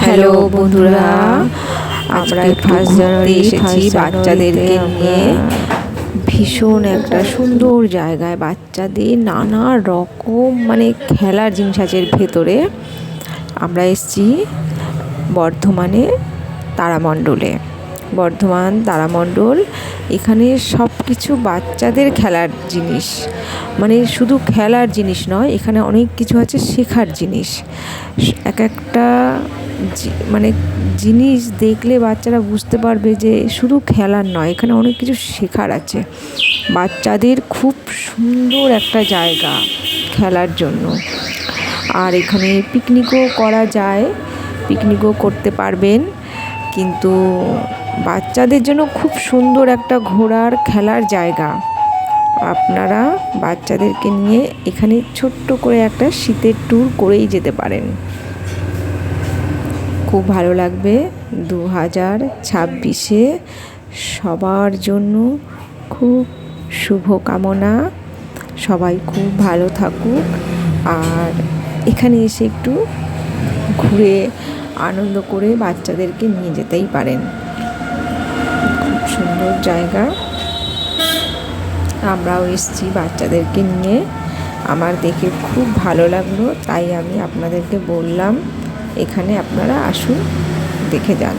Hello বন্ধুরা, আমরা 1 জানুয়ারি এসেছি বাচ্চাদেরকে নিয়ে ভীষণ একটা সুন্দর জায়গায়। বাচ্চাদের নানা রকম খেলার জিনিস আছে এর ভেতরে। আমরা এসেছি বর্ধমানে তারামণ্ডলে। বর্ধমান তারামণ্ডল, এখানে সব কিছু বাচ্চাদের খেলার জিনিস, শুধু খেলার জিনিস নয়, এখানে অনেক কিছু আছে শেখার জিনিস। এক একটা জিনিস দেখলে বাচ্চারা বুঝতে পারবে যে শুধু খেলার নয়, এখানে অনেক কিছু শেখার আছে। বাচ্চাদের খুব সুন্দর একটা জায়গা খেলার জন্য। আর এখানে পিকনিকও করা যায়, পিকনিকও করতে পারবেন। কিন্তু বাচ্চাদের জন্য খুব সুন্দর একটা ঘোরার খেলার জায়গা। আপনারা বাচ্চাদেরকে নিয়ে এখানে ছোট্ট করে একটা শীতের ট্যুর করেই যেতে পারেন, খুব ভালো লাগবে। 2026-এ সবার জন্য খুব শুভকামনা। সবাই খুব ভালো থাকুক, আর এখানে এসে একটু ঘুরে আনন্দ করে বাচ্চাদেরকে নিয়ে যেতেই পারেন। খুব সুন্দর জায়গা। আমরাও এসেছি বাচ্চাদেরকে নিয়ে, আমার দেখে খুব ভালো লাগলো, তাই আমি আপনাদেরকে বললাম এখানে আপনারা আসুন, দেখে যান।